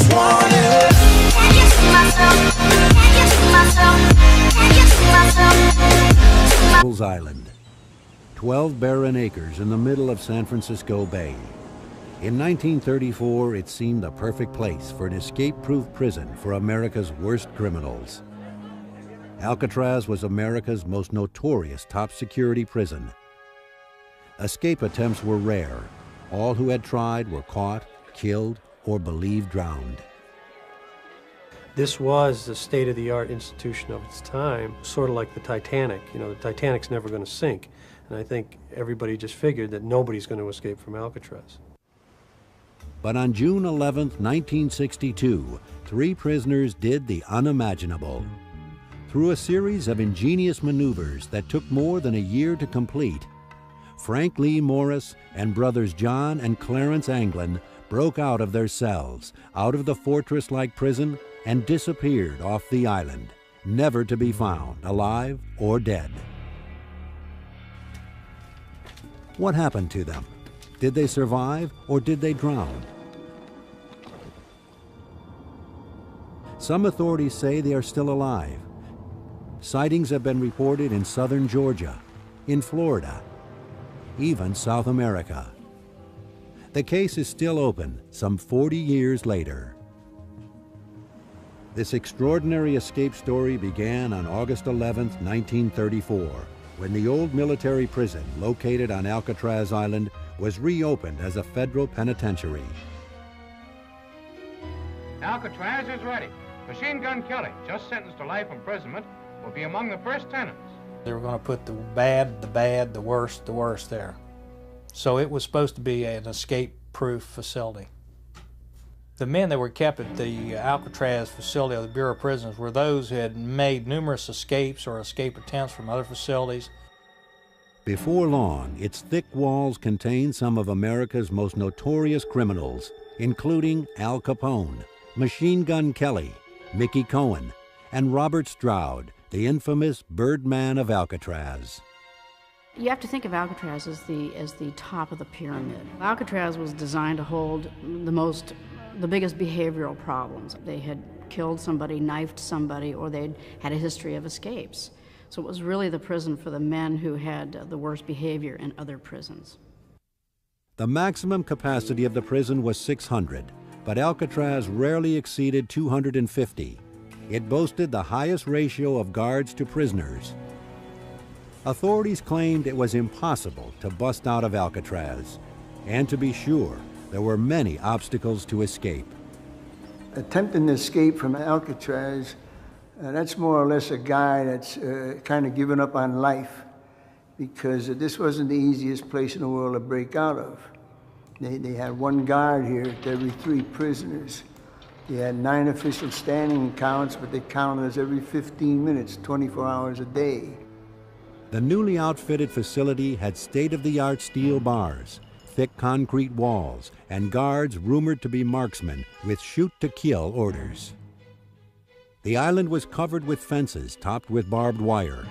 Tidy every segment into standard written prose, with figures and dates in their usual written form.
just wanna. Can you see myself? Can you see myself? Can you see myself? Devil's Island, 12 barren acres in the middle of San Francisco Bay. In 1934, it seemed the perfect place for an escape-proof prison for America's worst criminals. Alcatraz was America's most notorious top-security prison. Escape attempts were rare. All who had tried were caught, killed, or believed drowned. This was the state-of-the-art institution of its time, sort of like the Titanic. You know, the Titanic's never going to sink. And I think everybody just figured that nobody's going to escape from Alcatraz. But on June 11, 1962, 3 prisoners did the unimaginable. Through a series of ingenious maneuvers that took more than a year to complete, Frank Lee Morris and brothers John and Clarence Anglin broke out of their cells, out of the fortress-like prison, and disappeared off the island, never to be found, alive or dead. What happened to them? Did they survive or did they drown? Some authorities say they are still alive. Sightings have been reported in southern Georgia, in Florida, even South America. The case is still open some 40 years later. This extraordinary escape story began on August 11, 1934, when the old military prison located on Alcatraz Island was reopened as a federal penitentiary. Alcatraz is ready. Machine Gun Kelly, just sentenced to life imprisonment, will be among the first tenants. They were going to put the bad, the worst there. So it was supposed to be an escape-proof facility. The men that were kept at the Alcatraz facility of the Bureau of Prisons were those who had made numerous escapes or escape attempts from other facilities. Before long, its thick walls contained some of America's most notorious criminals, including Al Capone, Machine Gun Kelly, Mickey Cohen, and Robert Stroud, the infamous Birdman of Alcatraz. You have to think of Alcatraz as the top of the pyramid. Alcatraz was designed to hold the biggest behavioral problems. They had killed somebody, knifed somebody, or they'd had a history of escapes. So it was really the prison for the men who had the worst behavior in other prisons. The maximum capacity of the prison was 600, but Alcatraz rarely exceeded 250. It boasted the highest ratio of guards to prisoners. Authorities claimed it was impossible to bust out of Alcatraz, and to be sure, there were many obstacles to escape. Attempting to escape from Alcatraz, that's more or less a guy that's kind of given up on life, because this wasn't the easiest place in the world to break out of. They had one guard here to every 3 prisoners. They had 9 official standing counts, but they counted us every 15 minutes, 24 hours a day. The newly outfitted facility had state-of-the-art steel bars, thick concrete walls, and guards rumored to be marksmen with shoot-to-kill orders. The island was covered with fences topped with barbed wire.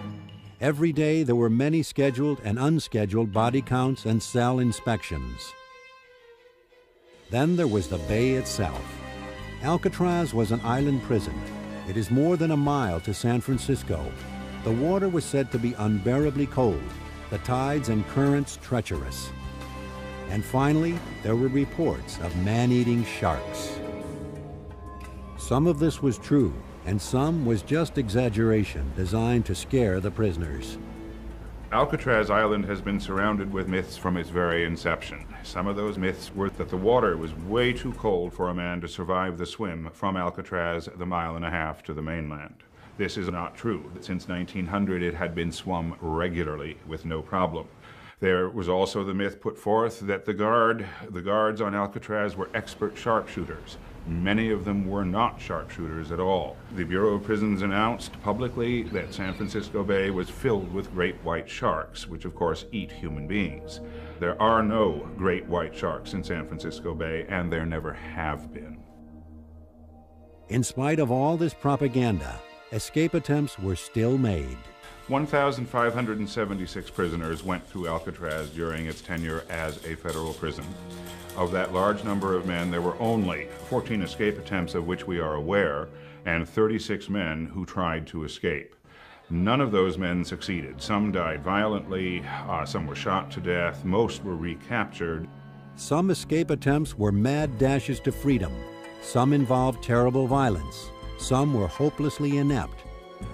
Every day there were many scheduled and unscheduled body counts and cell inspections. Then there was the bay itself. Alcatraz was an island prison. It is more than a mile to San Francisco. The water was said to be unbearably cold, the tides and currents treacherous. And finally, there were reports of man-eating sharks. Some of this was true, and some was just exaggeration designed to scare the prisoners. Alcatraz Island has been surrounded with myths from its very inception. Some of those myths were that the water was way too cold for a man to survive the swim from Alcatraz the 1.5 miles to the mainland. This is not true. Since 1900, it had been swum regularly with no problem. There was also the myth put forth that the guards on Alcatraz were expert sharpshooters. Many of them were not sharpshooters at all. The Bureau of Prisons announced publicly that San Francisco Bay was filled with great white sharks, which of course eat human beings. There are no great white sharks in San Francisco Bay, and there never have been. In spite of all this propaganda, escape attempts were still made. 1,576 prisoners went through Alcatraz during its tenure as a federal prison. Of that large number of men, there were only 14 escape attempts of which we are aware, and 36 men who tried to escape. None of those men succeeded. Some died violently, some were shot to death, most were recaptured. Some escape attempts were mad dashes to freedom. Some involved terrible violence. Some were hopelessly inept.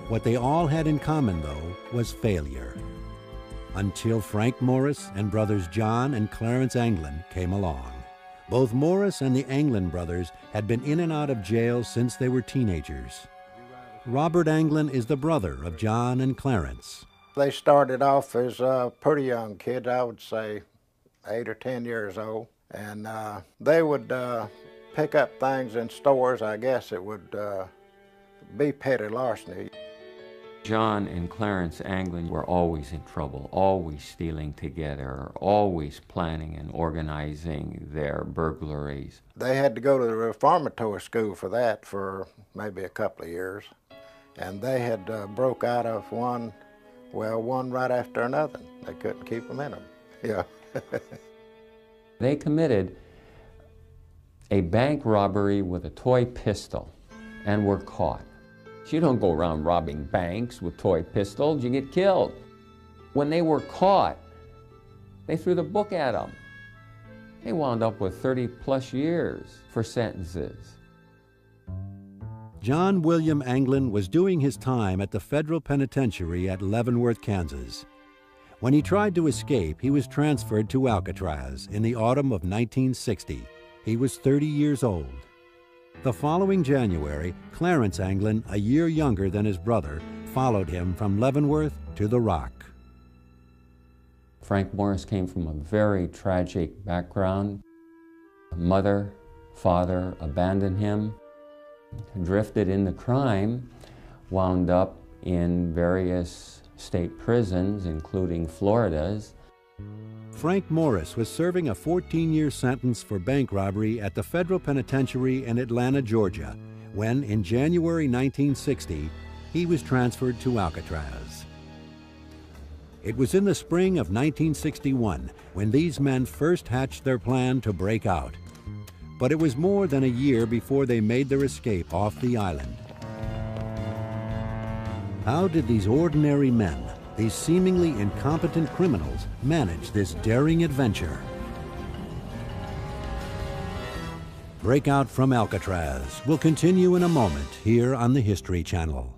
What they all had in common, though, was failure. Until Frank Morris and brothers John and Clarence Anglin came along. Both Morris and the Anglin brothers had been in and out of jail since they were teenagers. Robert Anglin is the brother of John and Clarence. They started off as pretty young kids, I would say 8 or 10 years old, and they would pick up things in stores. I guess it would be petty larceny. John and Clarence Anglin were always in trouble, always stealing together, always planning and organizing their burglaries. They had to go to the reformatory school for that for maybe a couple of years. And they had broke out of one right after another. They couldn't keep them in them. Yeah. They committed a bank robbery with a toy pistol and were caught. You don't go around robbing banks with toy pistols, you get killed. When they were caught, they threw the book at them. They wound up with 30+ years for sentences. John William Anglin was doing his time at the federal penitentiary at Leavenworth, Kansas. When he tried to escape, he was transferred to Alcatraz in the autumn of 1960. He was 30 years old. The following January, Clarence Anglin, a year younger than his brother, followed him from Leavenworth to the Rock. Frank Morris came from a very tragic background. Mother, father abandoned him, drifted into crime, wound up in various state prisons, including Florida's. Frank Morris was serving a 14-year sentence for bank robbery at the federal penitentiary in Atlanta, Georgia, when, in January 1960, he was transferred to Alcatraz. It was in the spring of 1961 when these men first hatched their plan to break out. But it was more than a year before they made their escape off the island. How did these ordinary men, these seemingly incompetent criminals, manage this daring adventure? Breakout from Alcatraz will continue in a moment here on the History Channel.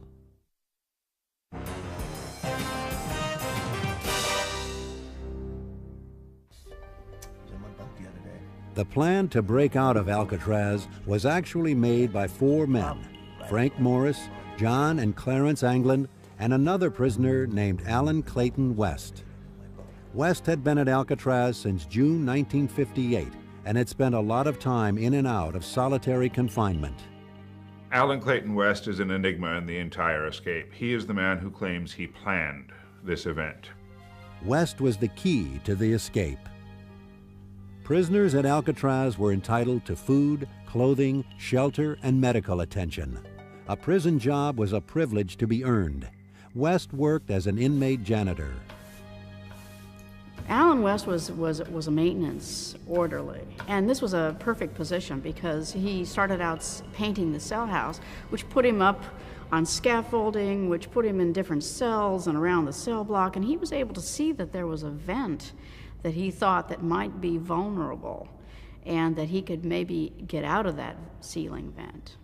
The plan to break out of Alcatraz was actually made by 4 men, Frank Morris, John and Clarence Anglin, and another prisoner named Alan Clayton West. West had been at Alcatraz since June 1958 and had spent a lot of time in and out of solitary confinement. Alan Clayton West is an enigma in the entire escape. He is the man who claims he planned this event. West was the key to the escape. Prisoners at Alcatraz were entitled to food, clothing, shelter, and medical attention. A prison job was a privilege to be earned. West worked as an inmate janitor. Alan West was a maintenance orderly, and this was a perfect position because he started out painting the cell house, which put him up on scaffolding, which put him in different cells and around the cell block, and he was able to see that there was a vent that he thought that might be vulnerable and that he could maybe get out of that ceiling vent.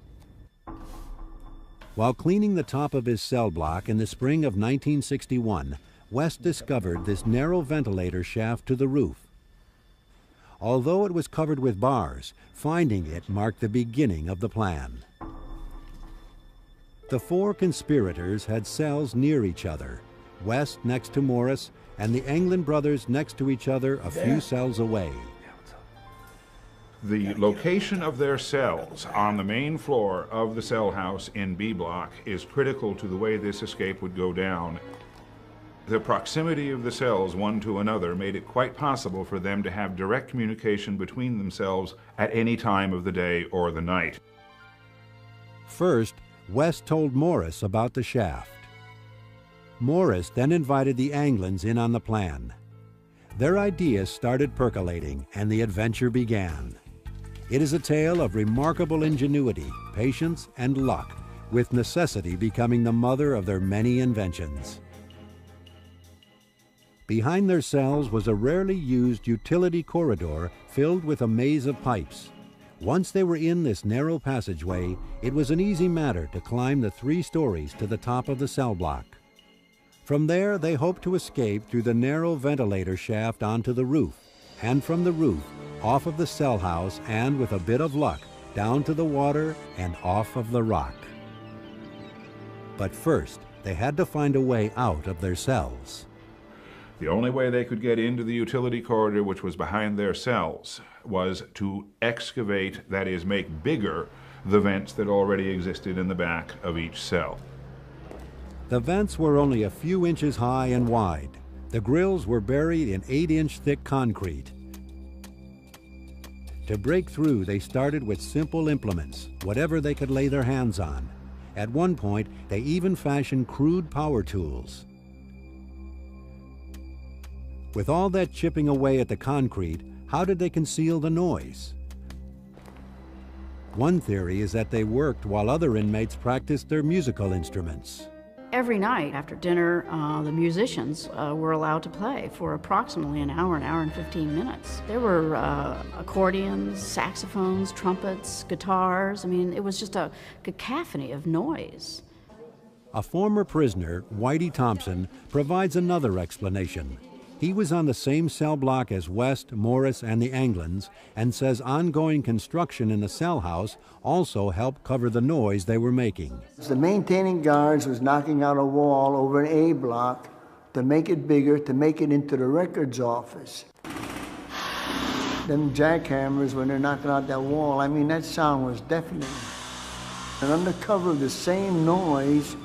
While cleaning the top of his cell block in the spring of 1961, West discovered this narrow ventilator shaft to the roof. Although it was covered with bars, finding it marked the beginning of the plan. The 4 conspirators had cells near each other, West next to Morris, and the Anglin brothers next to each other a few cells away. The location of their cells on the main floor of the cell house in B Block is critical to the way this escape would go down. The proximity of the cells one to another made it quite possible for them to have direct communication between themselves at any time of the day or the night. First, West told Morris about the shaft. Morris then invited the Anglins in on the plan. Their ideas started percolating, and the adventure began. It is a tale of remarkable ingenuity, patience, and luck, with necessity becoming the mother of their many inventions. Behind their cells was a rarely used utility corridor filled with a maze of pipes. Once they were in this narrow passageway, it was an easy matter to climb the 3 stories to the top of the cell block. From there, they hoped to escape through the narrow ventilator shaft onto the roof, and from the roof, off of the cell house, and with a bit of luck, down to the water and off of the rock. But first, they had to find a way out of their cells. The only way they could get into the utility corridor, which was behind their cells, was to excavate, that is, make bigger, the vents that already existed in the back of each cell. The vents were only a few inches high and wide. The grills were buried in 8-inch thick concrete. To break through, they started with simple implements, whatever they could lay their hands on. At one point, they even fashioned crude power tools. With all that chipping away at the concrete, how did they conceal the noise? One theory is that they worked while other inmates practiced their musical instruments. Every night after dinner, the musicians were allowed to play for approximately an hour and 15 minutes. There were accordions, saxophones, trumpets, guitars. I mean, it was just a cacophony of noise. A former prisoner, Whitey Thompson, provides another explanation. He was on the same cell block as West, Morris, and the Anglins, and says ongoing construction in the cell house also helped cover the noise they were making. The maintaining guards was knocking out a wall over an A block to make it bigger, to make it into the records office. Them jackhammers, when they're knocking out that wall, I mean, that sound was deafening. And under cover of the same noise,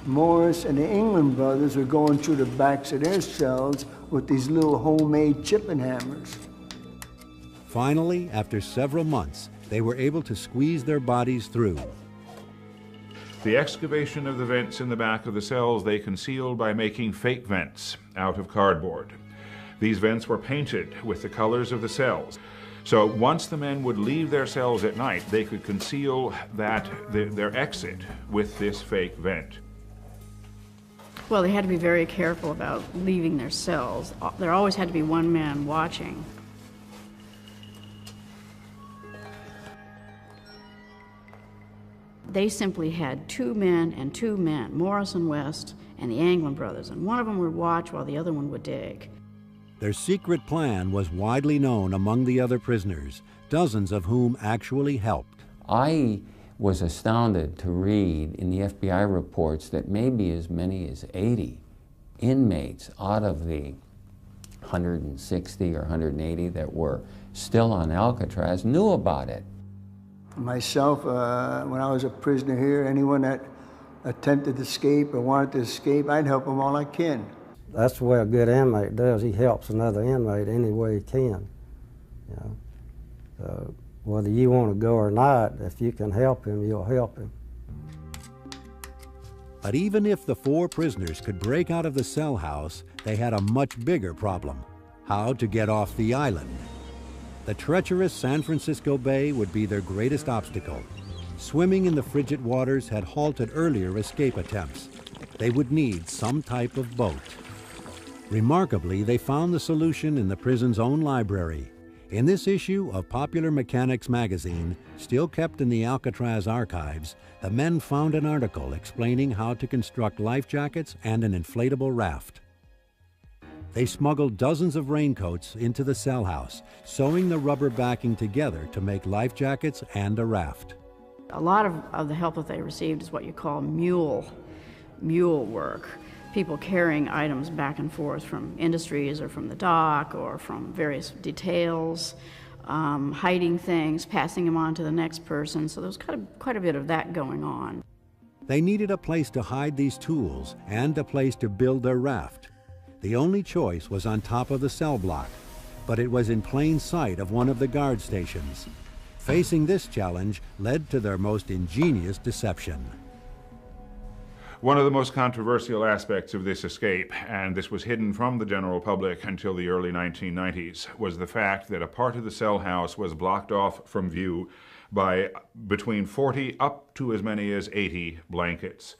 Morris and the England brothers were going through the backs of their cells with these little homemade chipping hammers. Finally, after several months, they were able to squeeze their bodies through. The excavation of the vents in the back of the cells they concealed by making fake vents out of cardboard. These vents were painted with the colors of the cells. So once the men would leave their cells at night, they could conceal their exit with this fake vent. Well, they had to be very careful about leaving their cells. There always had to be one man watching. They simply had 2 men and 2 men, Morris and West, and the Anglin brothers, and one of them would watch while the other one would dig. Their secret plan was widely known among the other prisoners, dozens of whom actually helped. I was astounded to read in the FBI reports that maybe as many as 80 inmates out of the 160 or 180 that were still on Alcatraz knew about it. Myself, when I was a prisoner here, anyone that attempted to escape or wanted to escape, I'd help them all I can. That's the way a good inmate does. He helps another inmate any way he can. You know? So whether you want to go or not, if you can help him, you'll help him. But even if the 4 prisoners could break out of the cell house, they had a much bigger problem: how to get off the island. The treacherous San Francisco Bay would be their greatest obstacle. Swimming in the frigid waters had halted earlier escape attempts. They would need some type of boat. Remarkably, they found the solution in the prison's own library. In this issue of Popular Mechanics magazine, still kept in the Alcatraz archives, the men found an article explaining how to construct life jackets and an inflatable raft. They smuggled dozens of raincoats into the cell house, sewing the rubber backing together to make life jackets and a raft. A lot of the help that they received is what you call mule work. People carrying items back and forth from industries or from the dock or from various details, hiding things, passing them on to the next person. So there was quite a bit of that going on. They needed a place to hide these tools and a place to build their raft. The only choice was on top of the cell block, but it was in plain sight of one of the guard stations. Facing this challenge led to their most ingenious deception. One of the most controversial aspects of this escape, and this was hidden from the general public until the early 1990s, was the fact that a part of the cell house was blocked off from view by between 40 up to as many as 80 blankets.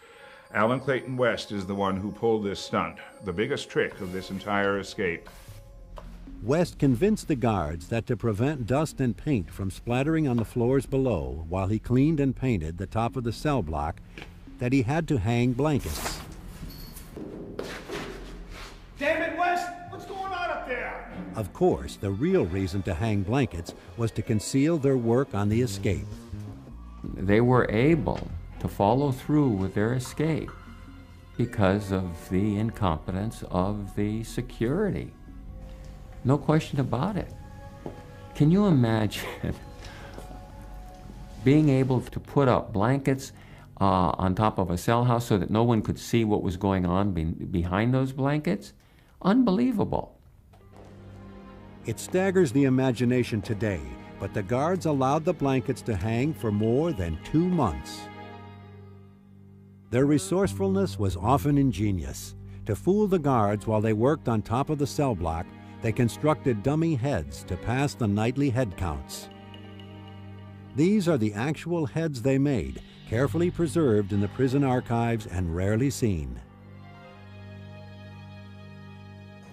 Alan Clayton West is the one who pulled this stunt, the biggest trick of this entire escape. West convinced the guards that to prevent dust and paint from splattering on the floors below while he cleaned and painted the top of the cell block, that he had to hang blankets. Damn it, West! What's going on up there? Of course, the real reason to hang blankets was to conceal their work on the escape. They were able to follow through with their escape because of the incompetence of the security. No question about it. Can you imagine being able to put up blankets on top of a cell house so that no one could see what was going on behind those blankets? Unbelievable. It staggers the imagination today, but the guards allowed the blankets to hang for more than 2 months. Their resourcefulness was often ingenious. To fool the guards while they worked on top of the cell block, they constructed dummy heads to pass the nightly head counts. These are the actual heads they made, carefully preserved in the prison archives and rarely seen.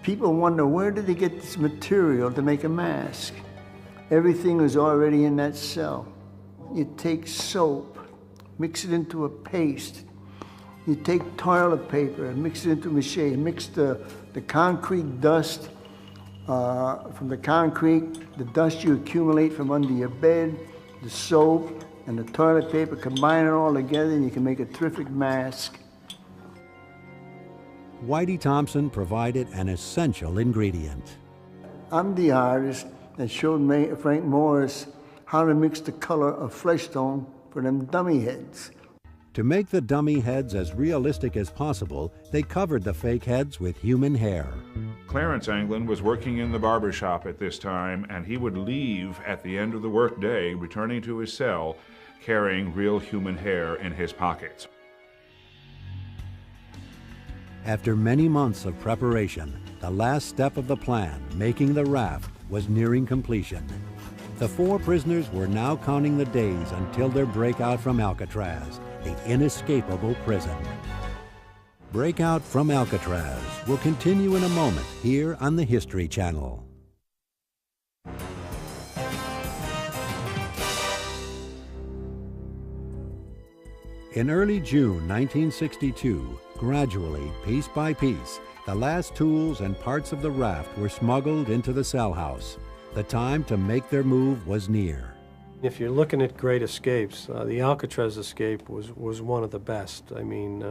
People wonder, where did they get this material to make a mask? Everything was already in that cell. You take soap, mix it into a paste. You take toilet paper and mix it into mache, mix the concrete dust from the concrete, the dust you accumulate from under your bed, the soap, and the toilet paper, combine it all together and you can make a terrific mask. Whitey Thompson provided an essential ingredient. I'm the artist that showed Frank Morris how to mix the color of flesh tone for them dummy heads. To make the dummy heads as realistic as possible, they covered the fake heads with human hair. Clarence Anglin was working in the barber shop at this time, and he would leave at the end of the workday, returning to his cell, carrying real human hair in his pockets. After many months of preparation, the last step of the plan, making the raft, was nearing completion. The 4 prisoners were now counting the days until their breakout from Alcatraz, the inescapable prison. Breakout from Alcatraz will continue in a moment here on the History Channel. In early June 1962, gradually, piece by piece, the last tools and parts of the raft were smuggled into the cell house. The time to make their move was near. If you're looking at great escapes, the Alcatraz escape was one of the best. I mean,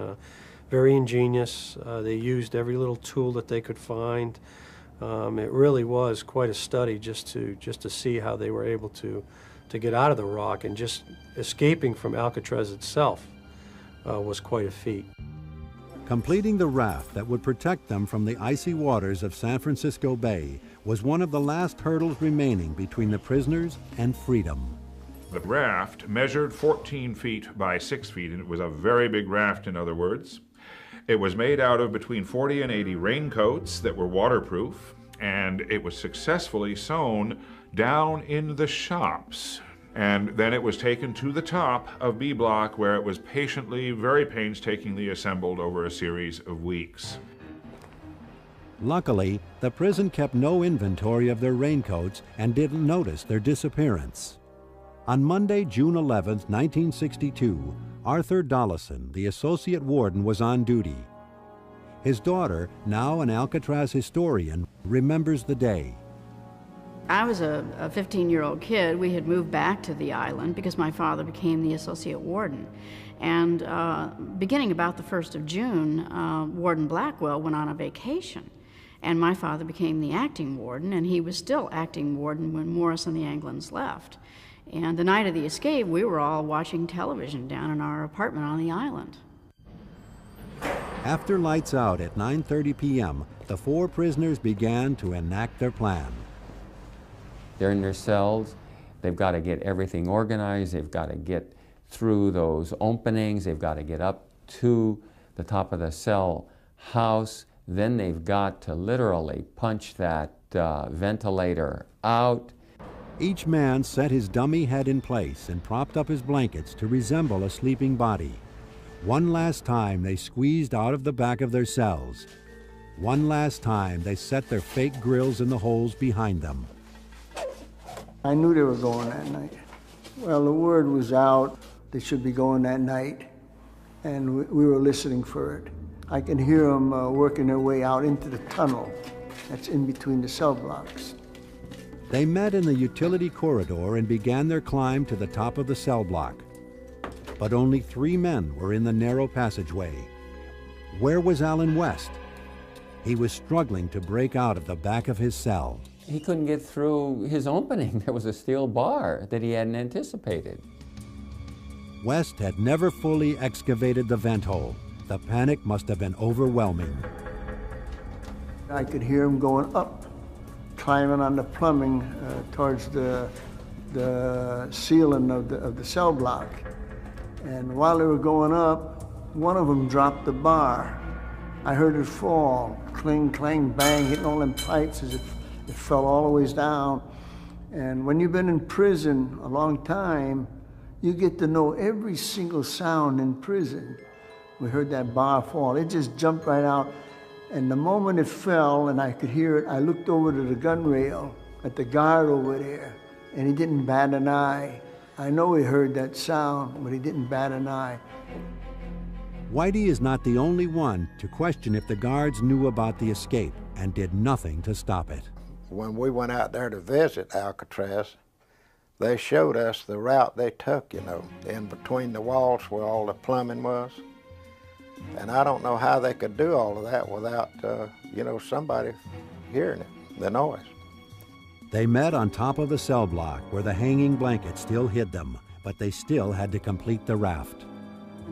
very ingenious. They used every little tool that they could find. It really was quite a study just to see how they were able to get out of the rock, and just escaping from Alcatraz itself was quite a feat. Completing the raft that would protect them from the icy waters of San Francisco Bay was one of the last hurdles remaining between the prisoners and freedom. The raft measured 14 feet by 6 feet, and it was a very big raft, in other words. It was made out of between 40 and 80 raincoats that were waterproof, and it was successfully sewn down in the shops. And then it was taken to the top of B Block, where it was patiently, very painstakingly assembled over a series of weeks. Luckily, the prison kept no inventory of their raincoats and didn't notice their disappearance. On Monday, June 11, 1962, Arthur Dollison, the associate warden, was on duty. His daughter, now an Alcatraz historian, remembers the day. I was a 15-year-old kid. We had moved back to the island because my father became the associate warden. And beginning about the 1st of June, Warden Blackwell went on a vacation. And my father became the acting warden, and he was still acting warden when Morris and the Anglins left. And the night of the escape, we were all watching television down in our apartment on the island. After lights out at 9:30 p.m., the 4 prisoners began to enact their plan. They're in their cells. They've got to get everything organized. They've got to get through those openings. They've got to get up to the top of the cell house. Then they've got to literally punch that ventilator out. Each man set his dummy head in place and propped up his blankets to resemble a sleeping body. One last time they squeezed out of the back of their cells. One last time they set their fake grills in the holes behind them. I knew they were going that night. Well, the word was out they should be going that night, and we were listening for it. I can hear them working their way out into the tunnel that's in between the cell blocks. They met in the utility corridor and began their climb to the top of the cell block. But only 3 men were in the narrow passageway. Where was Alan West? He was struggling to break out of the back of his cell. He couldn't get through his opening. There was a steel bar that he hadn't anticipated. West had never fully excavated the vent hole. The panic must have been overwhelming. I could hear him going up, climbing on the plumbing towards the ceiling of the cell block. And while they were going up, one of them dropped the bar. I heard it fall, cling, clang, bang, hitting all them pipes as it fell all the ways down. And when you've been in prison a long time, you get to know every single sound in prison. We heard that bar fall. It just jumped right out. And the moment it fell and I could hear it, I looked over to the gun rail at the guard over there, and he didn't bat an eye. I know he heard that sound, but he didn't bat an eye. Whitey is not the only one to question if the guards knew about the escape and did nothing to stop it. When we went out there to visit Alcatraz, they showed us the route they took, you know, in between the walls where all the plumbing was. And I don't know how they could do all of that without, you know, somebody hearing it, the noise. They met on top of the cell block where the hanging blanket still hid them, but they still had to complete the raft.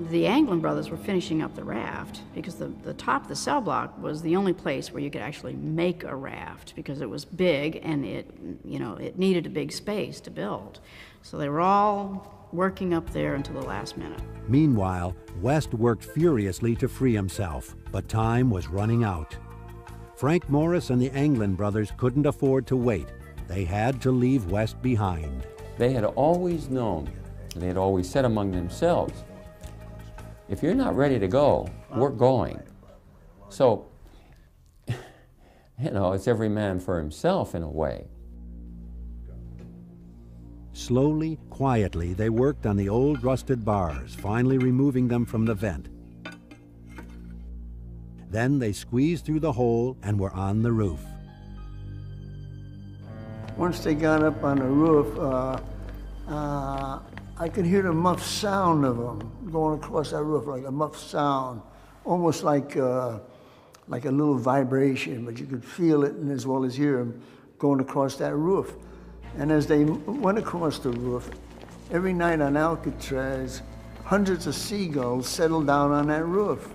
The Anglin brothers were finishing up the raft because the top of the cell block was the only place where you could actually make a raft because it was big and it needed a big space to build. So they were all working up there until the last minute. Meanwhile, West worked furiously to free himself, but time was running out. Frank Morris and the Anglin brothers couldn't afford to wait. They had to leave West behind. They had always known, and they had always said among themselves, if you're not ready to go, we're going. So, you know, it's every man for himself in a way. Slowly, quietly, they worked on the old rusted bars, finally removing them from the vent. Then they squeezed through the hole and were on the roof. Once they got up on the roof, I could hear the muffled sound of them going across that roof, like a muffled sound, almost like a little vibration, but you could feel it and as well as hear them going across that roof. And as they went across the roof, every night on Alcatraz, hundreds of seagulls settled down on that roof.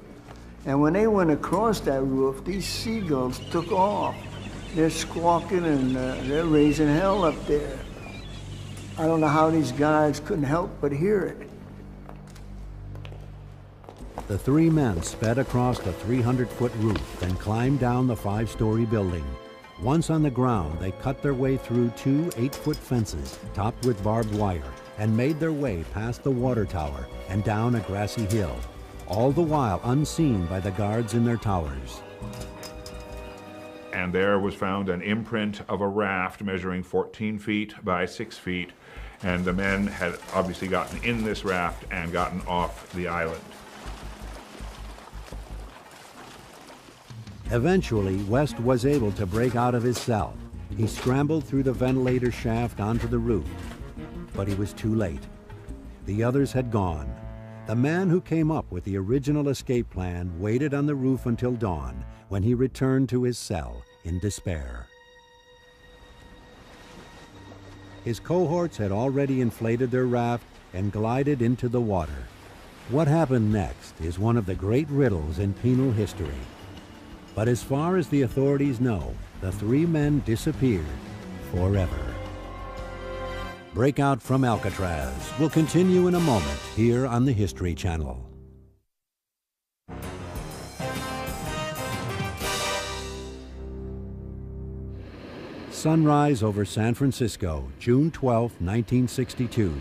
And when they went across that roof, these seagulls took off. They're squawking and they're raising hell up there. I don't know how these guys couldn't help but hear it. The 3 men sped across the 300-foot roof, then climbed down the 5-story building. Once on the ground, they cut their way through 2 8-foot fences topped with barbed wire and made their way past the water tower and down a grassy hill, all the while unseen by the guards in their towers. And there was found an imprint of a raft measuring 14 feet by 6 feet, and the men had obviously gotten in this raft and gotten off the island. Eventually, West was able to break out of his cell. He scrambled through the ventilator shaft onto the roof, but he was too late. The others had gone. The man who came up with the original escape plan waited on the roof until dawn, when he returned to his cell in despair. His cohorts had already inflated their raft and glided into the water. What happened next is one of the great riddles in penal history. But as far as the authorities know, the 3 men disappeared forever. Breakout from Alcatraz will continue in a moment here on the History Channel. Sunrise over San Francisco, June 12, 1962.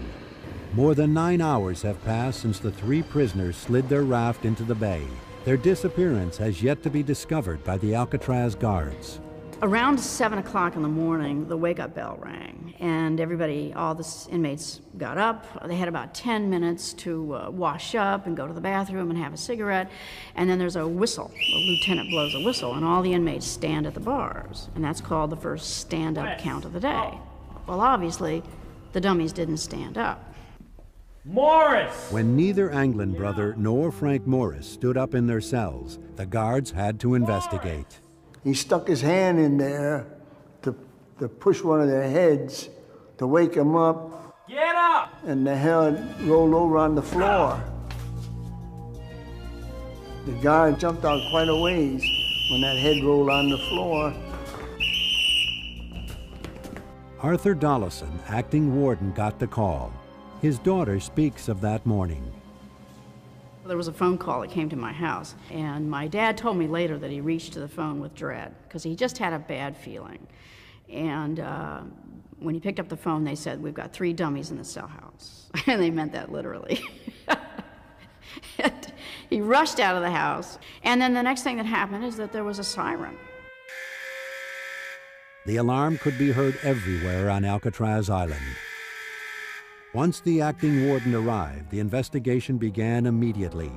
More than 9 hours have passed since the three prisoners slid their raft into the bay. Their disappearance has yet to be discovered by the Alcatraz guards. Around 7 o'clock in the morning, the wake-up bell rang, and everybody, all the inmates got up. They had about 10 minutes to wash up and go to the bathroom and have a cigarette, and then there's a whistle. The lieutenant blows a whistle, and all the inmates stand at the bars, and that's called the first stand-up count of the day. Well, obviously, the dummies didn't stand up. Morris! When neither Anglin brother nor Frank Morris stood up in their cells, the guards had to investigate. He stuck his hand in there to push one of their heads to wake him up. Get up! And the head rolled over on the floor. The guard jumped out quite a ways when that head rolled on the floor. Arthur Dollison, acting warden, got the call. His daughter speaks of that morning. There was a phone call that came to my house, and my dad told me later that he reached to the phone with dread because he just had a bad feeling. And when he picked up the phone, they said, "We've got 3 dummies in the cell house." And they meant that literally. He rushed out of the house, and then the next thing that happened is that there was a siren. The alarm could be heard everywhere on Alcatraz Island. Once the acting warden arrived, the investigation began immediately.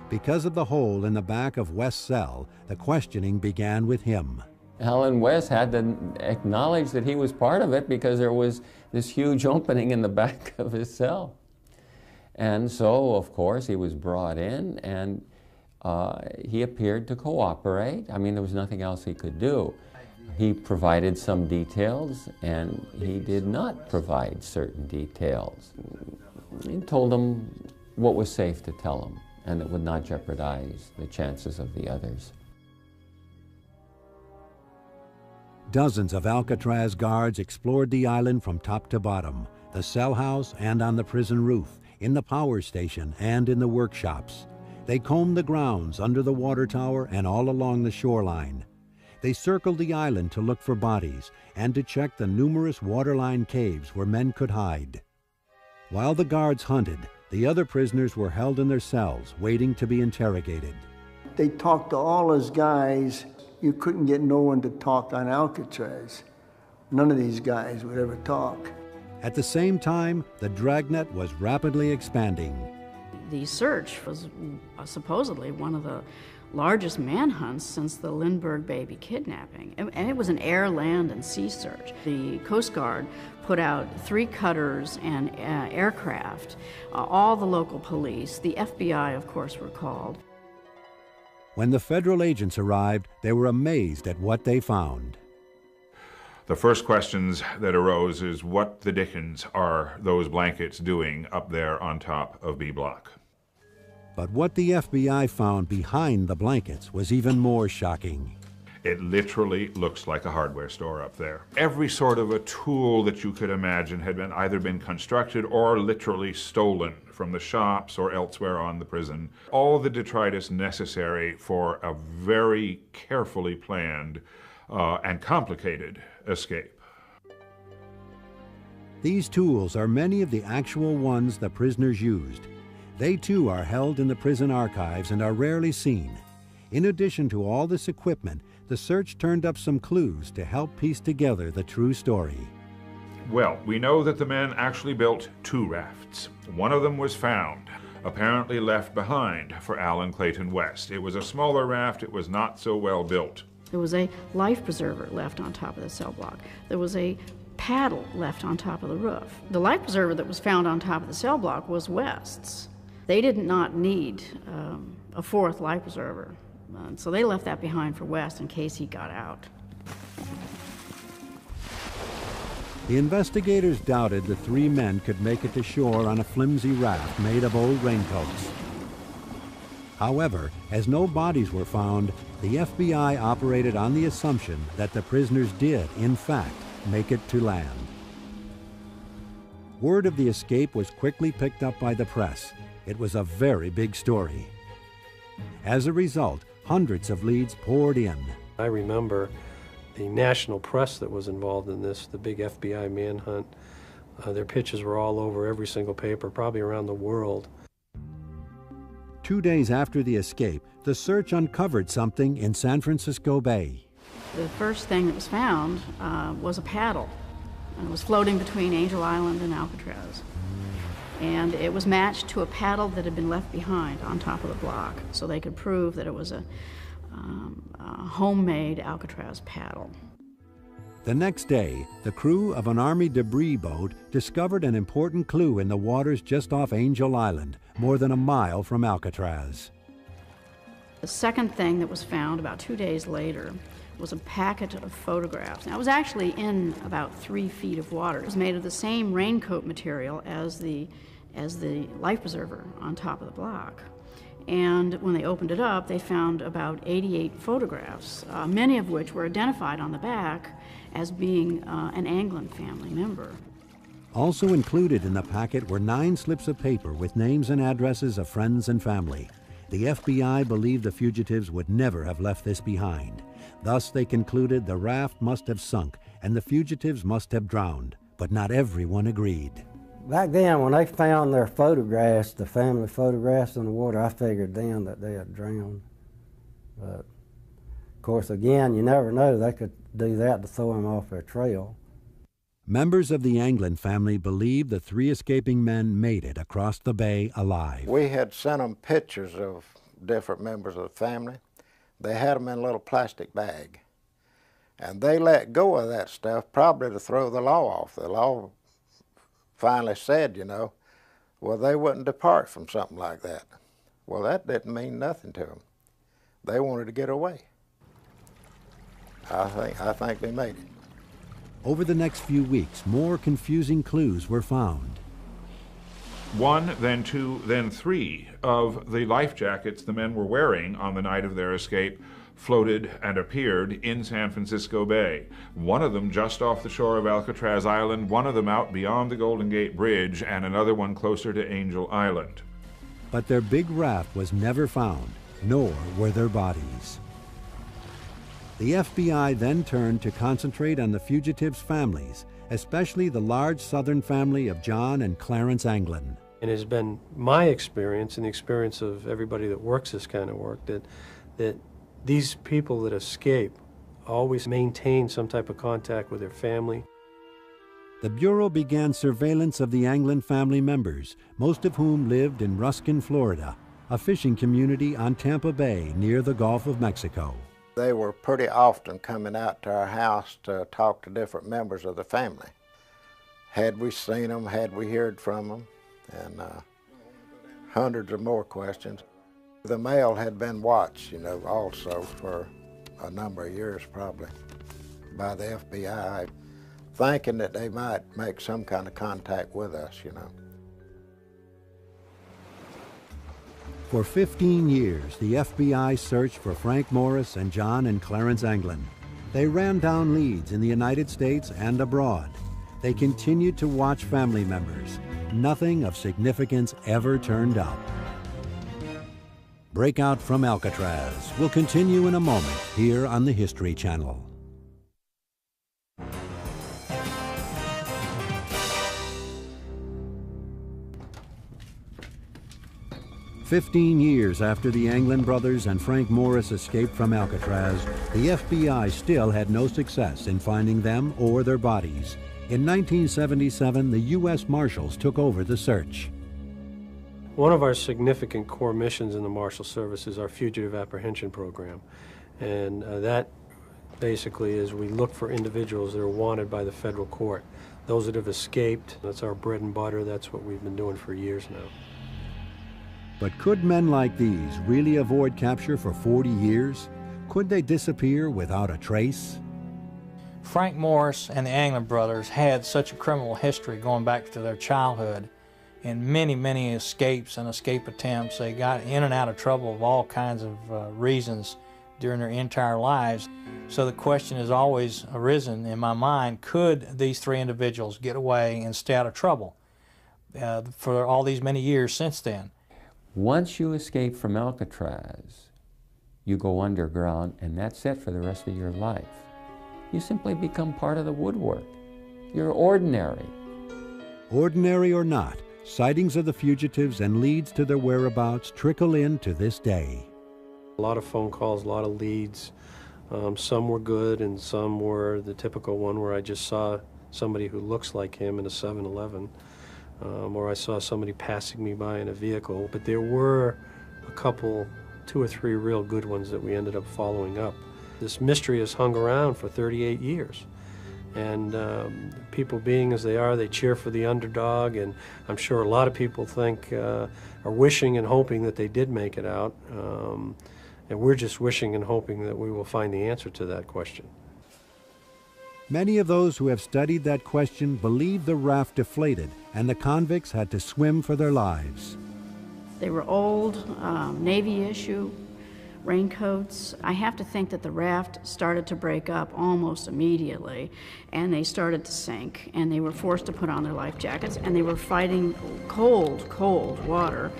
Because of the hole in the back of West's cell, the questioning began with him. Alan West had to acknowledge that he was part of it because there was this huge opening in the back of his cell. And so, of course, he was brought in, and he appeared to cooperate. I mean, there was nothing else he could do. He provided some details, and he did not provide certain details. He told them what was safe to tell them, and that would not jeopardize the chances of the others. Dozens of Alcatraz guards explored the island from top to bottom, the cell house and on the prison roof, in the power station and in the workshops. They combed the grounds under the water tower and all along the shoreline. They circled the island to look for bodies and to check the numerous waterline caves where men could hide. While the guards hunted, the other prisoners were held in their cells, waiting to be interrogated. They talked to all those guys. You couldn't get no one to talk on Alcatraz. None of these guys would ever talk. At the same time, the dragnet was rapidly expanding. The search was supposedly one of the largest manhunts since the Lindbergh baby kidnapping. And it was an air, land, and sea search. The Coast Guard put out 3 cutters and aircraft, all the local police, the FBI, of course, were called. When the federal agents arrived, they were amazed at what they found. The first questions that arose is, what the dickens are those blankets doing up there on top of B Block? But what the FBI found behind the blankets was even more shocking. It literally looks like a hardware store up there. Every sort of a tool that you could imagine had either been constructed or literally stolen from the shops or elsewhere on the prison. All the detritus necessary for a very carefully planned and complicated escape. These tools are many of the actual ones the prisoners used. They too are held in the prison archives and are rarely seen. In addition to all this equipment, the search turned up some clues to help piece together the true story. Well, we know that the men actually built 2 rafts. One of them was found, apparently left behind for Alan Clayton West. It was a smaller raft. It was not so well built. There was a life preserver left on top of the cell block. There was a paddle left on top of the roof. The life preserver that was found on top of the cell block was West's. They did not need a 4th life preserver, so they left that behind for West in case he got out. The investigators doubted the 3 men could make it to shore on a flimsy raft made of old raincoats. However, as no bodies were found, the FBI operated on the assumption that the prisoners did, in fact, make it to land. Word of the escape was quickly picked up by the press. It was a very big story. As a result, hundreds of leads poured in. I remember The national press that was involved in this, the big FBI manhunt, their pictures were all over every single paper, probably around the world. 2 days after the escape, the search uncovered something in San Francisco Bay. The first thing that was found was a paddle. It was floating between Angel Island and Alcatraz. And it was matched to a paddle that had been left behind on top of the block, so they could prove that it was a homemade Alcatraz paddle. The next day, the crew of an Army debris boat discovered an important clue in the waters just off Angel Island, more than a mile from Alcatraz. The second thing that was found about 2 days later was a packet of photographs. Now, it was actually in about 3 feet of water. It was made of the same raincoat material as the life preserver on top of the block. And when they opened it up, they found about 88 photographs, many of which were identified on the back as being an Anglin family member. Also included in the packet were 9 slips of paper with names and addresses of friends and family. The FBI believed the fugitives would never have left this behind. Thus, they concluded the raft must have sunk and the fugitives must have drowned, but not everyone agreed. Back then, when they found their photographs, the family photographs in the water, I figured then that they had drowned. But, of course, again, you never know. They could do that to throw them off their trail. Members of the Anglin family believed the 3 escaping men made it across the bay alive. We had sent them pictures of different members of the family. They had them in a little plastic bag. And they let go of that stuff probably to throw the law off. The law finally said, you know, well, they wouldn't depart from something like that. Well, that didn't mean nothing to them. They wanted to get away. I think they made it. Over the next few weeks, more confusing clues were found. 1, then 2, then 3 of the life jackets the men were wearing on the night of their escape floated and appeared in San Francisco Bay. One of them just off the shore of Alcatraz Island, one of them out beyond the Golden Gate Bridge, and another one closer to Angel Island. But their big raft was never found, nor were their bodies. The FBI then turned to concentrate on the fugitives' families, especially the large southern family of John and Clarence Anglin. And it has been my experience and the experience of everybody that works this kind of work that these people that escape always maintain some type of contact with their family. The Bureau began surveillance of the Anglin family members, most of whom lived in Ruskin, Florida, a fishing community on Tampa Bay near the Gulf of Mexico. They were pretty often coming out to our house to talk to different members of the family. Had we seen them, had we heard from them, and hundreds of more questions. The mail had been watched, you know, also for a number of years probably by the FBI, thinking that they might make some kind of contact with us, you know. For 15 years, the FBI searched for Frank Morris and John and Clarence Anglin. They ran down leads in the United States and abroad. They continued to watch family members. Nothing of significance ever turned up. Breakout from Alcatraz will continue in a moment here on the History Channel. "15 years after the Anglin brothers and Frank Morris escaped from Alcatraz, the FBI still had no success in finding them or their bodies. In 1977, the U.S. Marshals took over the search. One of our significant core missions in the Marshal Service is our Fugitive Apprehension Program. And that basically is we look for individuals that are wanted by the federal court. Those that have escaped, that's our bread and butter. That's what we've been doing for years now. But could men like these really avoid capture for 40 years? Could they disappear without a trace? Frank Morris and the Anglin brothers had such a criminal history going back to their childhood, and many, many escapes and escape attempts. They got in and out of trouble of all kinds of reasons during their entire lives. So the question has always arisen in my mind, could these 3 individuals get away and stay out of trouble for all these many years since then? Once you escape from Alcatraz, you go underground, and that's it for the rest of your life. you simply become part of the woodwork. You're ordinary. Ordinary or not, sightings of the fugitives and leads to their whereabouts trickle in to this day. A lot of phone calls, a lot of leads. Some were good and some were the typical one where I just saw somebody who looks like him in a 7-Eleven, or I saw somebody passing me by in a vehicle. But there were a couple, 2 or 3 real good ones that we ended up following up. This mystery has hung around for 38 years. And people being as they are, they cheer for the underdog, and I'm sure a lot of people think, are wishing and hoping that they did make it out. And we're just wishing and hoping that we will find the answer to that question. Many of those who have studied that question believe the raft deflated and the convicts had to swim for their lives. They were old, Navy issue raincoats. I have to think that the raft started to break up almost immediately, and they started to sink, and they were forced to put on their life jackets, and they were fighting cold, cold water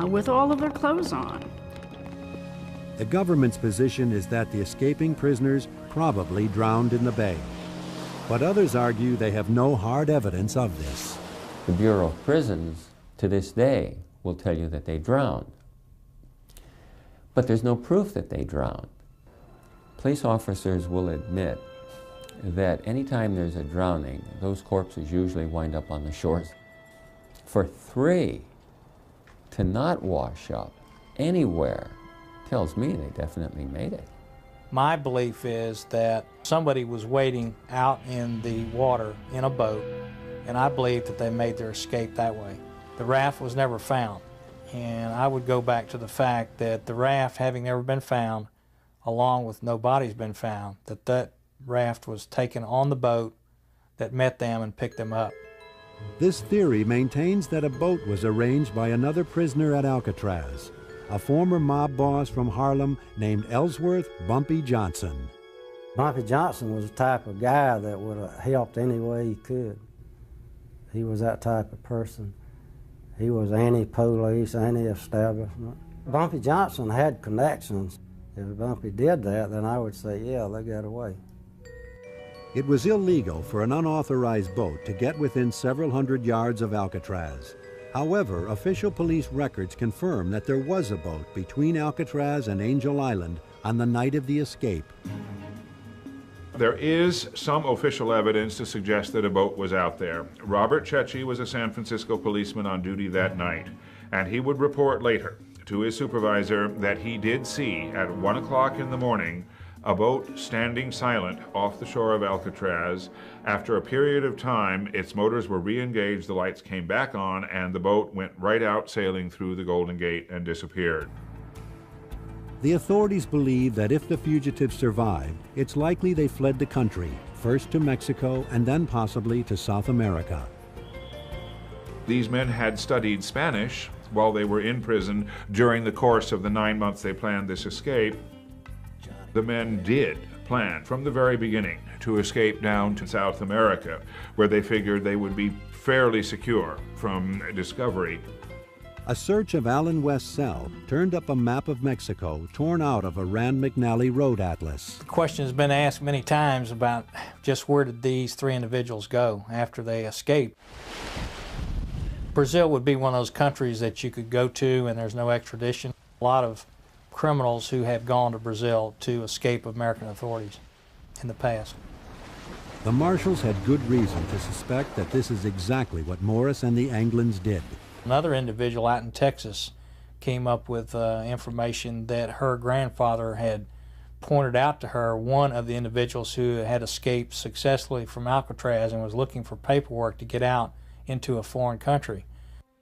with all of their clothes on. The government's position is that the escaping prisoners probably drowned in the bay. But others argue they have no hard evidence of this. The Bureau of Prisons, to this day, will tell you that they drowned. But there's no proof that they drowned. Police officers will admit that anytime there's a drowning, those corpses usually wind up on the shores. For 3 to not wash up anywhere tells me they definitely made it. My belief is that somebody was waiting out in the water in a boat, and I believe that they made their escape that way. The raft was never found, and I would go back to the fact that the raft having never been found, along with no bodies been found, that raft was taken on the boat that met them and picked them up. This theory maintains that a boat was arranged by another prisoner at Alcatraz, a former mob boss from Harlem named Ellsworth Bumpy Johnson. Bumpy Johnson was the type of guy that would have helped any way he could. He was that type of person. He was anti-police, anti-establishment. Bumpy Johnson had connections. If Bumpy did that, then I would say, yeah, they got away. It was illegal for an unauthorized boat to get within several hundred yards of Alcatraz. However, official police records confirm that there was a boat between Alcatraz and Angel Island on the night of the escape. There is some official evidence to suggest that a boat was out there. Robert Cecchi was a San Francisco policeman on duty that night, and he would report later to his supervisor that he did see at 1 o'clock in the morning a boat standing silent off the shore of Alcatraz. After a period of time, its motors were re-engaged, the lights came back on, and the boat went right out sailing through the Golden Gate and disappeared. The authorities believe that if the fugitives survived, it's likely they fled the country, first to Mexico and then possibly to South America. These men had studied Spanish while they were in prison during the course of the 9 months they planned this escape. The men did plan from the very beginning to escape down to South America, where they figured they would be fairly secure from discovery. A search of Allen West's cell turned up a map of Mexico torn out of a Rand McNally road atlas. The question has been asked many times about just where did these 3 individuals go after they escaped. Brazil would be one of those countries that you could go to and there's no extradition. A lot of criminals who have gone to Brazil to escape American authorities in the past. The marshals had good reason to suspect that this is exactly what Morris and the Anglins did. Another individual out in Texas came up with information that her grandfather had pointed out to her one of the individuals who had escaped successfully from Alcatraz and was looking for paperwork to get out into a foreign country.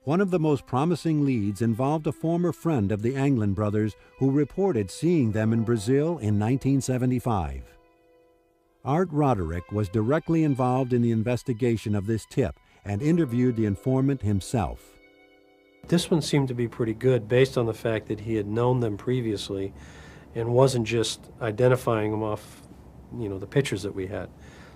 One of the most promising leads involved a former friend of the Anglin brothers who reported seeing them in Brazil in 1975. Art Roderick was directly involved in the investigation of this tip and interviewed the informant himself. This one seemed to be pretty good based on the fact that he had known them previously and wasn't just identifying them off, the pictures that we had.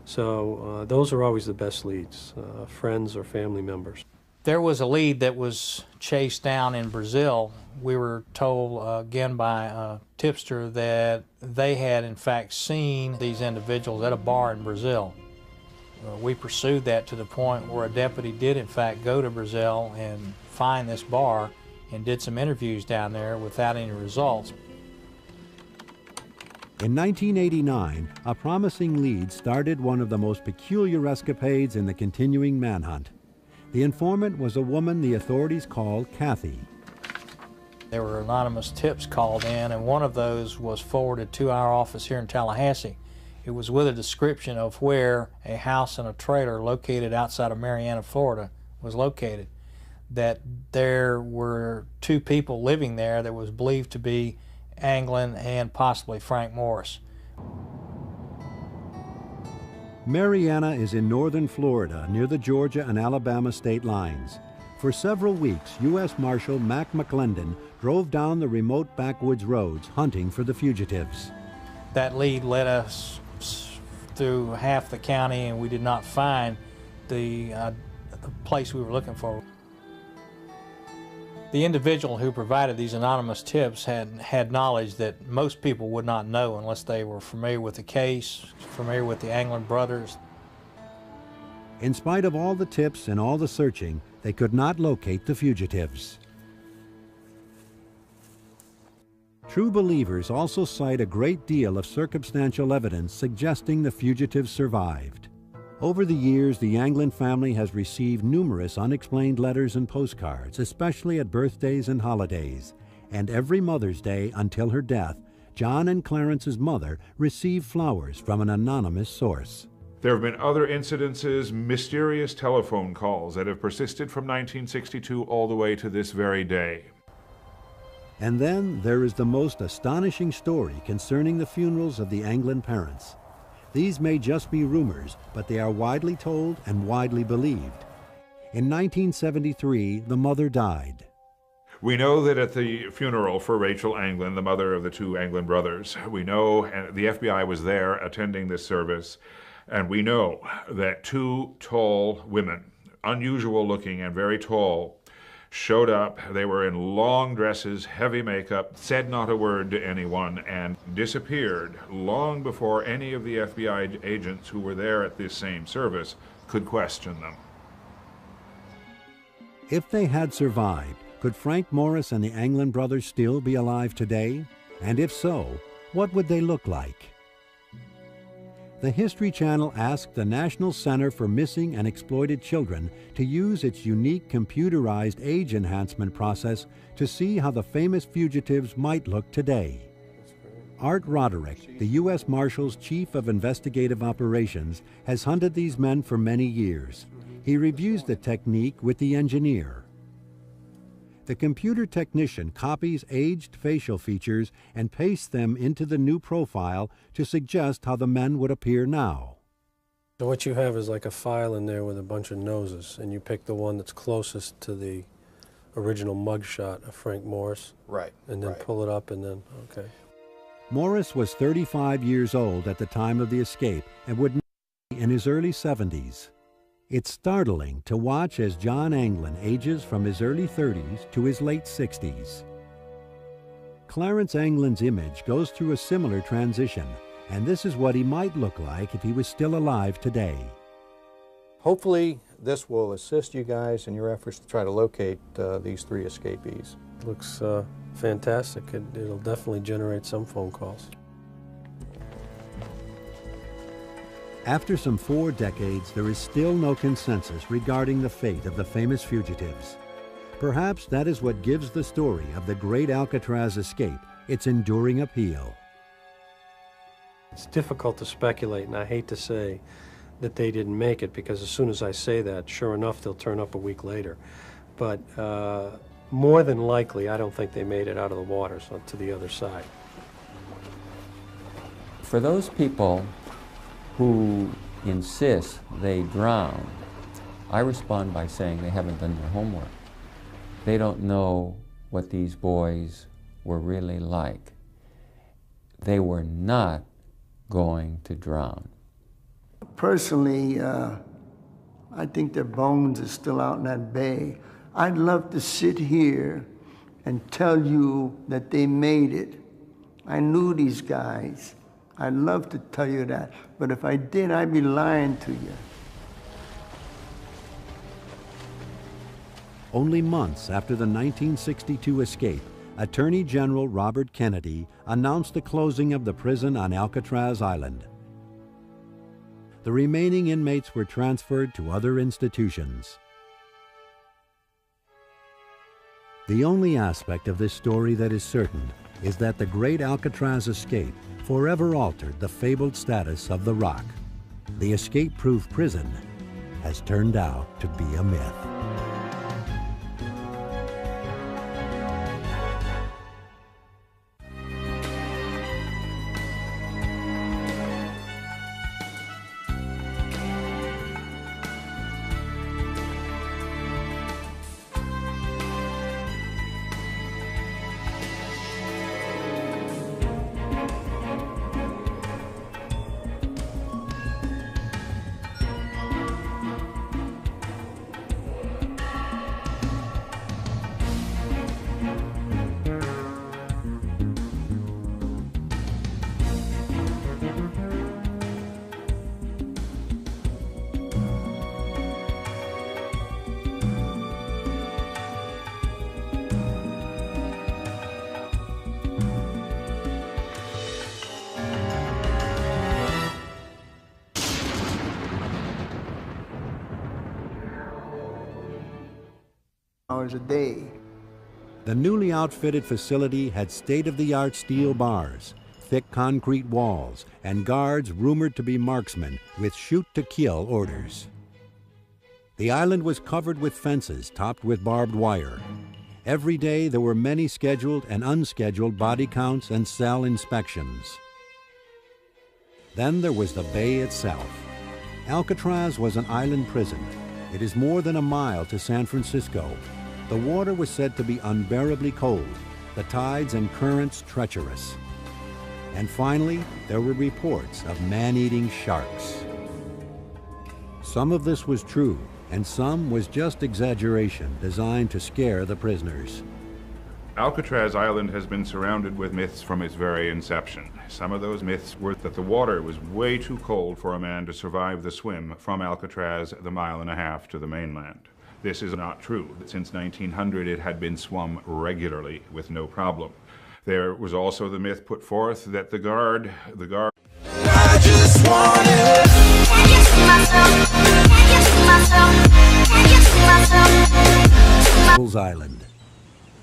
So those are always the best leads, friends or family members. There was a lead that was chased down in Brazil. We were told again by a tipster that they had in fact seen these individuals at a bar in Brazil. We pursued that to the point where a deputy did in fact go to Brazil and find this bar and did some interviews down there without any results. In 1989, a promising lead started one of the most peculiar escapades in the continuing manhunt. The informant was a woman the authorities called Kathy. There were anonymous tips called in, and one of those was forwarded to our office here in Tallahassee. It was with a description of where a house and a trailer located outside of Marianna, Florida was located. That there were two people living there that was believed to be Anglin and possibly Frank Morris. Marianna is in northern Florida near the Georgia and Alabama state lines. For several weeks, U.S. Marshal Mac McClendon drove down the remote backwoods roads hunting for the fugitives. That lead led us through half the county, and we did not find the place we were looking for. The individual who provided these anonymous tips had knowledge that most people would not know unless they were familiar with the case, familiar with the Anglin brothers. In spite of all the tips and all the searching, they could not locate the fugitives. True believers also cite a great deal of circumstantial evidence suggesting the fugitives survived. Over the years, the Anglin family has received numerous unexplained letters and postcards, especially at birthdays and holidays. And every Mother's Day until her death, John and Clarence's mother received flowers from an anonymous source. There have been other incidences, mysterious telephone calls that have persisted from 1962 all the way to this very day. And then there is the most astonishing story concerning the funerals of the Anglin parents. These may just be rumors, but they are widely told and widely believed. In 1973, the mother died. We know that at the funeral for Rachel Anglin, the mother of the two Anglin brothers, we know, and the FBI was there attending this service, and we know that two tall women, unusual looking and very tall, showed up. They were in long dresses, heavy makeup, said not a word to anyone, and disappeared long before any of the FBI agents who were there at this same service could question them. If they had survived, could Frank Morris and the Anglin brothers still be alive today? And if so, what would they look like? The History Channel asked the National Center for Missing and Exploited Children to use its unique computerized age enhancement process to see how the famous fugitives might look today. Art Roderick, the U.S. Marshal's Chief of Investigative Operations, has hunted these men for many years. He reviews the technique with the engineer. The computer technician copies aged facial features and pastes them into the new profile to suggest how the men would appear now. So what you have is like a file in there with a bunch of noses, and you pick the one that's closest to the original mugshot of Frank Morris. Right. And then pull it up and then, okay. Morris was 35 years old at the time of the escape and would be in his early 70s. It's startling to watch as John Anglin ages from his early 30s to his late 60s. Clarence Anglin's image goes through a similar transition, and this is what he might look like if he was still alive today. Hopefully, this will assist you guys in your efforts to try to locate these three escapees. Looks fantastic. It'll definitely generate some phone calls. After some 4 decades, there is still no consensus regarding the fate of the famous fugitives. Perhaps that is what gives the story of the great Alcatraz escape its enduring appeal. It's difficult to speculate, and I hate to say that they didn't make it, because as soon as I say that, sure enough, they'll turn up a week later. But more than likely, I don't think they made it out of the water to the other side. For those people who insist they drown, I respond by saying they haven't done their homework. They don't know what these boys were really like. They were not going to drown. Personally, I think their bones are still out in that bay. I'd love to sit here and tell you that they made it. I knew these guys. I'd love to tell you that, but if I did, I'd be lying to you. Only months after the 1962 escape, Attorney General Robert Kennedy announced the closing of the prison on Alcatraz Island. The remaining inmates were transferred to other institutions. The only aspect of this story that is certain is that the great Alcatraz escape forever altered the fabled status of the Rock. The escape-proof prison has turned out to be a myth. Hours a day. The newly outfitted facility had state-of-the-art steel bars, thick concrete walls, and guards rumored to be marksmen with shoot-to-kill orders. The island was covered with fences topped with barbed wire. Every day there were many scheduled and unscheduled body counts and cell inspections. Then there was the bay itself. Alcatraz was an island prison. It is more than a mile to San Francisco. The water was said to be unbearably cold, the tides and currents treacherous. And finally, there were reports of man-eating sharks. Some of this was true, and some was just exaggeration designed to scare the prisoners. Alcatraz Island has been surrounded with myths from its very inception. Some of those myths were that the water was way too cold for a man to survive the swim from Alcatraz the 1.5 miles to the mainland. This is not true. Since 1900 it had been swum regularly with no problem. There was also the myth put forth that the guard I just want it. Can you see myself? Can you see myself? Can you see myself? Island,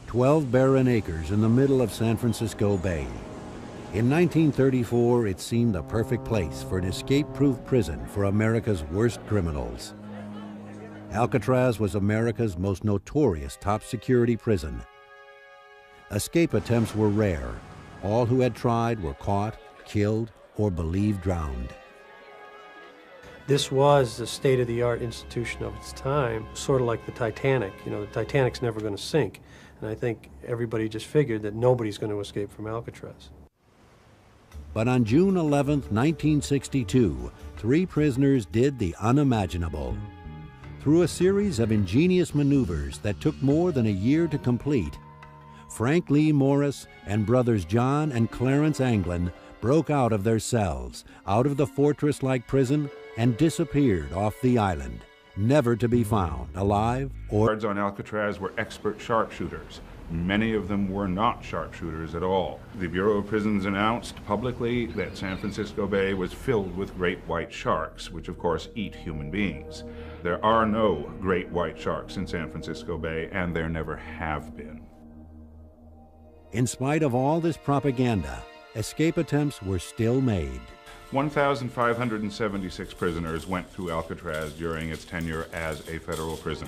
12 barren acres in the middle of San Francisco Bay. In 1934, it seemed the perfect place for an escape-proof prison for America's worst criminals. Alcatraz was America's most notorious top-security prison. Escape attempts were rare. All who had tried were caught, killed, or believed drowned. This was the state-of-the-art institution of its time, sort of like the Titanic. You know, the Titanic's never going to sink. And I think everybody just figured that nobody's going to escape from Alcatraz. But on June 11, 1962, 3 prisoners did the unimaginable. Through a series of ingenious maneuvers that took more than a year to complete, Frank Lee Morris and brothers John and Clarence Anglin broke out of their cells, out of the fortress-like prison, and disappeared off the island, never to be found, alive or... Guards on Alcatraz were expert sharpshooters. Many of them were not sharpshooters at all. The Bureau of Prisons announced publicly that San Francisco Bay was filled with great white sharks, which of course eat human beings. There are no great white sharks in San Francisco Bay, and there never have been. In spite of all this propaganda, escape attempts were still made. 1,576 prisoners went through Alcatraz during its tenure as a federal prison.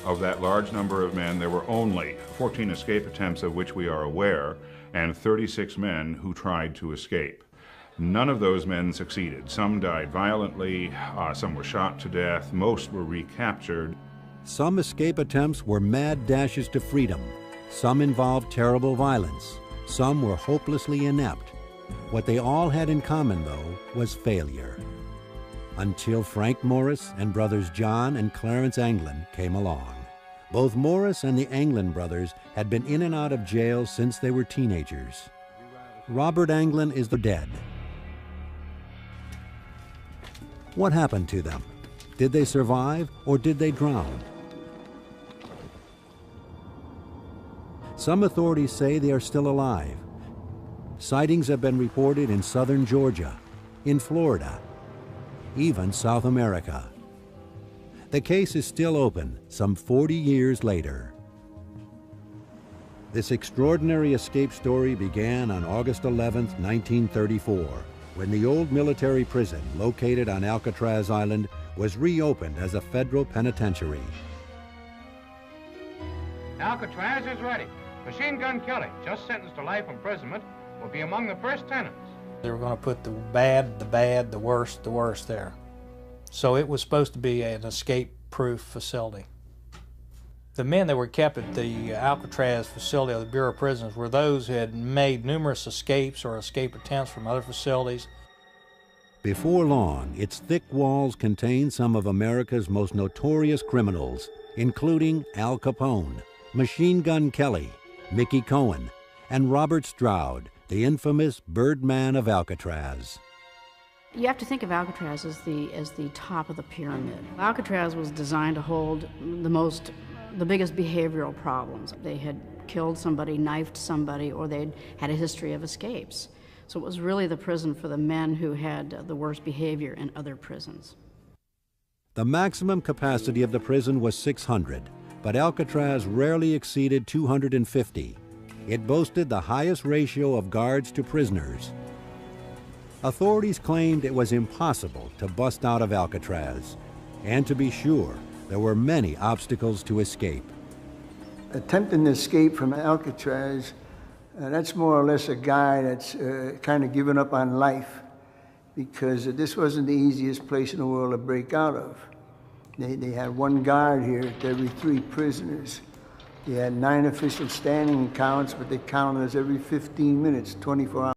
Of that large number of men, there were only 14 escape attempts of which we are aware, and 36 men who tried to escape. None of those men succeeded. Some died violently, some were shot to death, most were recaptured. Some escape attempts were mad dashes to freedom. Some involved terrible violence. Some were hopelessly inept. What they all had in common, though, was failure. until Frank Morris and brothers John and Clarence Anglin came along. Both Morris and the Anglin brothers had been in and out of jail since they were teenagers. Robert Anglin is dead. What happened to them? Did they survive or did they drown? Some authorities say they are still alive. Sightings have been reported in southern Georgia, in Florida, even South America. The case is still open some 40 years later. This extraordinary escape story began on August 11, 1934, when the old military prison located on Alcatraz Island was reopened as a federal penitentiary. Alcatraz is ready. Machine Gun Kelly, just sentenced to life imprisonment, will be among the first tenants. They were going to put the bad, the worst there. So it was supposed to be an escape-proof facility. The men that were kept at the Alcatraz facility of the Bureau of Prisons were those who had made numerous escapes or escape attempts from other facilities. Before long, its thick walls contained some of America's most notorious criminals, including Al Capone, Machine Gun Kelly, Mickey Cohen, and Robert Stroud, the infamous Birdman of Alcatraz. You have to think of Alcatraz as the top of the pyramid. Alcatraz was designed to hold the biggest behavioral problems. They had killed somebody, knifed somebody, or they'd had a history of escapes. So it was really the prison for the men who had the worst behavior in other prisons. The maximum capacity of the prison was 600, but Alcatraz rarely exceeded 250. It boasted the highest ratio of guards to prisoners. Authorities claimed it was impossible to bust out of Alcatraz, and to be sure, there were many obstacles to escape. Attempting to escape from Alcatraz, that's more or less a guy that's kind of given up on life, because this wasn't the easiest place in the world to break out of. They had one guard here to every 3 prisoners. They had 9 official standing counts, but they counted us every 15 minutes, 24 hours.